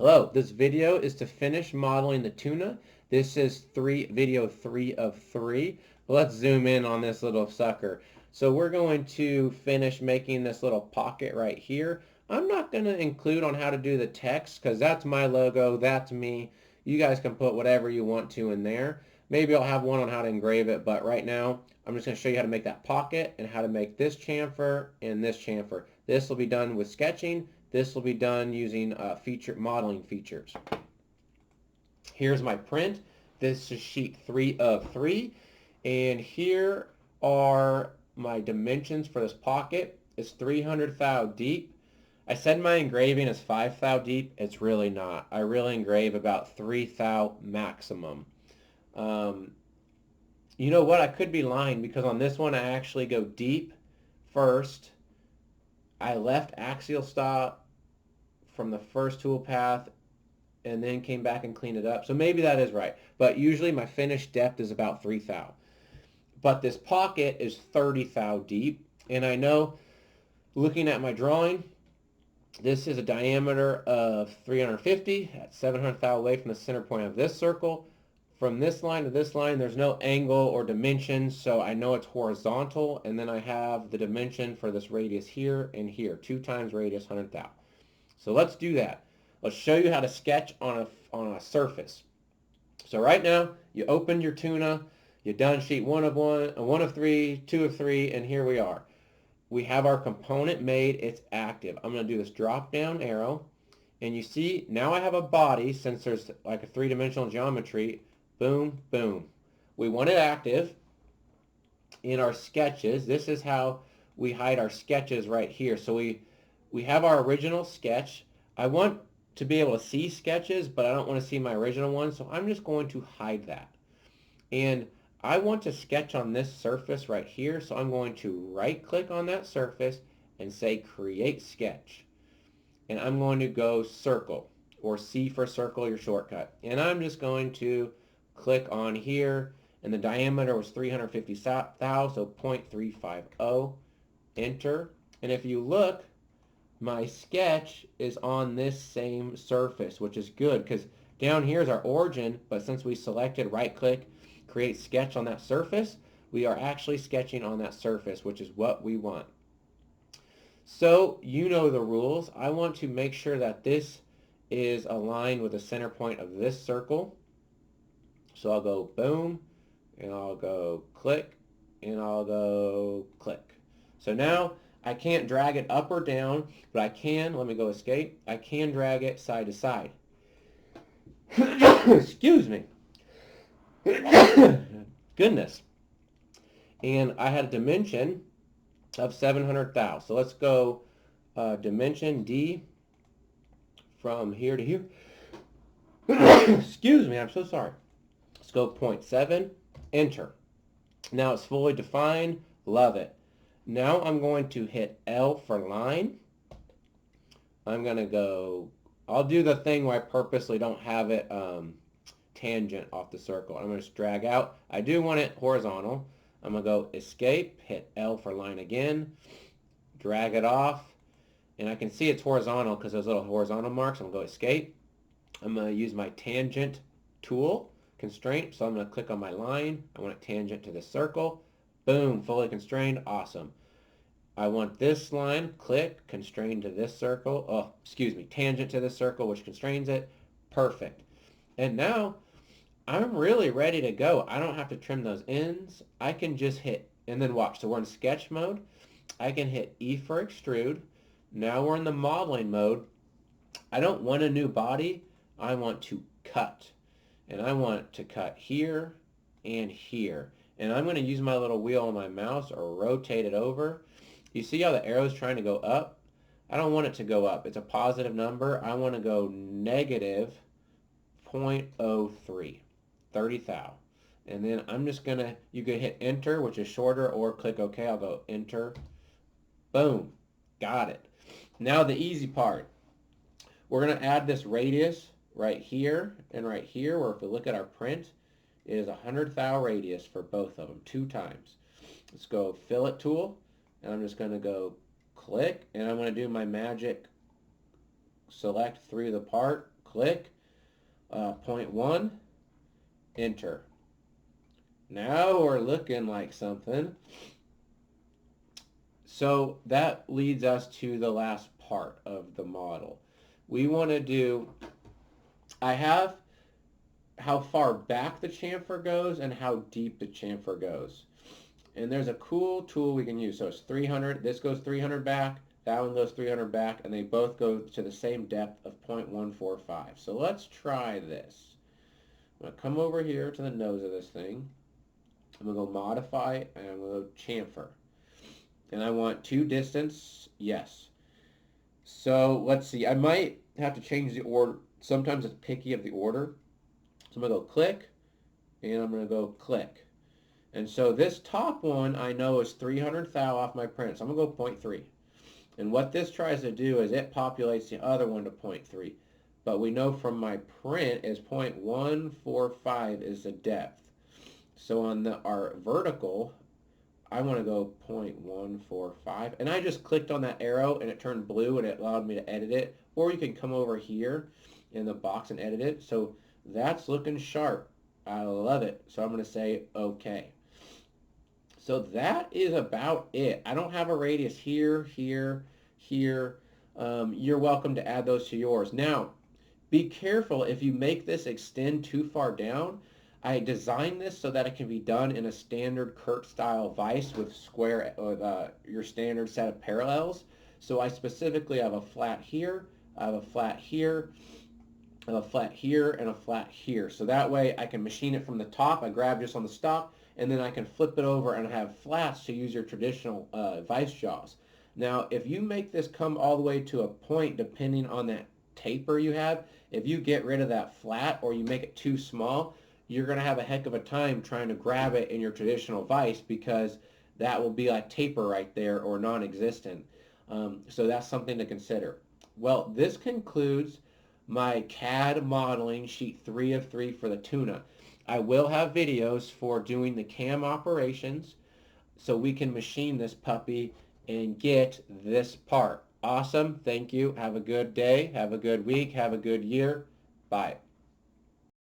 Hello, this video is to finish modeling the tuna. This is video 3 of 3. Let's zoom in on this little sucker. So we're going to finish making this little pocket right here. I'm not going to include on how to do the text because that's my logo, that's me. You guys can put whatever you want to in there. Maybe I'll have one on how to engrave it, but right now I'm just going to show you how to make that pocket and how to make this chamfer and this chamfer. This will be done with sketching. This will be done using modeling features. Here's my print. This is sheet 3 of 3. And here are my dimensions for this pocket. It's 300 thou deep. I said my engraving is 5 thou deep. It's really not. I really engrave about 3 thou maximum. You know what? I could be lying because on this one I actually go deep first. I left axial stop from the first toolpath and then came back and cleaned it up. So maybe that is right. But usually my finished depth is about 3 thou. But this pocket is 30 thou deep. And I know, looking at my drawing, this is a diameter of 350 at 700 thou away from the center point of this circle. From this line to this line, there's no angle or dimension, so I know it's horizontal. And then I have the dimension for this radius here and here, 2 times radius, 100 thou. So let's do that. Let's show you how to sketch on a surface. So right now, you open your tuna, you've done sheet 1 of 3, 2 of 3, and here we are. We have our component made, it's active. I'm going to do this drop down arrow, and you see now I have a body since there's like a 3-dimensional geometry. Boom, boom. We want it active in our sketches. This is how we hide our sketches right here. So we have our original sketch. I want to be able to see sketches, but I don't want to see my original one, so I'm just going to hide that. And I want to sketch on this surface right here, so I'm going to right-click on that surface and say Create Sketch. And I'm going to go Circle, or C for circle, your shortcut. And I'm just going to click on here, and the diameter was 350 thou, so 0.350. Enter. And if you look, my sketch is on this same surface, which is good because down here is our origin, but since we selected right-click, create sketch on that surface, we are actually sketching on that surface, which is what we want. So you know the rules. I want to make sure that this is aligned with the center point of this circle. So I'll go boom, and I'll go click, and I'll go click. So now I can't drag it up or down, but I can, let me go escape, I can drag it side to side. Excuse me. Goodness. And I had a dimension of 700 thou. So let's go dimension D from here to here. Excuse me, I'm so sorry. Let's go 0.7, enter. Now it's fully defined, love it. Now I'm going to hit L for line. I'm going to go, I'll do the thing where I purposely don't have it tangent off the circle. I'm going to just drag out. I do want it horizontal. I'm going to go escape, hit L for line again, drag it off, and I can see it's horizontal because those little horizontal marks. I'm going to go escape. I'm going to use my tangent tool constraint, so I'm going to click on my line. I want it tangent to the circle. Boom, fully constrained, awesome. I want this line, click, constrained to this circle. Oh, excuse me, tangent to this circle, which constrains it. Perfect. And now I'm really ready to go. I don't have to trim those ends. I can just hit, and then watch. So we're in sketch mode. I can hit E for extrude. Now we're in the modeling mode. I don't want a new body. I want to cut. And I want to cut here and here. And I'm going to use my little wheel on my mouse or rotate it over. You see how the arrow is trying to go up? I don't want it to go up. It's a positive number. I want to go negative 0.03, 30 thou. And then I'm just going to, you could hit enter, which is shorter, or click OK. I'll go enter. Boom. Got it. Now the easy part. We're going to add this radius right here and right here, where if we look at our print, it is 100 thou radius for both of them, 2 times. Let's go fillet tool, and I'm just going to go click, and I'm going to do my magic select through the part, click, 0.1, enter. Now we're looking like something. So that leads us to the last part of the model. We want to do, I have how far back the chamfer goes and how deep the chamfer goes. And there's a cool tool we can use. So it's 300, this goes 300 back, that one goes 300 back, and they both go to the same depth of 0.145. So let's try this. I'm going to come over here to the nose of this thing. I'm going to go modify, and I'm going to go chamfer. And I want to distance, yes. So let's see, I might have to change the order. Sometimes it's picky of the order. So I'm going to go click, and I'm going to go click. And so this top one I know is 300 thou off my print. So I'm going to go 0.3. And what this tries to do is it populates the other one to 0.3. But we know from my print is 0.145 is the depth. So on our vertical, I want to go 0.145. And I just clicked on that arrow and it turned blue and it allowed me to edit it. Or you can come over here in the box and edit it. So that's looking sharp. I love it. So I'm going to say OK. So that is about it. I don't have a radius here, here, here. You're welcome to add those to yours. Now, be careful if you make this extend too far down. I designed this so that it can be done in a standard Kurt style vise with square, your standard set of parallels. So I specifically have a flat here, I have a flat here, I have a flat here, and a flat here. So that way I can machine it from the top. I grab just on the stock, and then I can flip it over and have flats to use your traditional vise jaws. Now, if you make this come all the way to a point, depending on that taper you have, if you get rid of that flat or you make it too small, you're going to have a heck of a time trying to grab it in your traditional vise because that will be a taper right there or non-existent. So that's something to consider. Well, this concludes my CAD modeling sheet 3 of 3 for the Tuna. I will have videos for doing the cam operations so we can machine this puppy and get this part. Awesome. Thank you. Have a good day. Have a good week. Have a good year. Bye.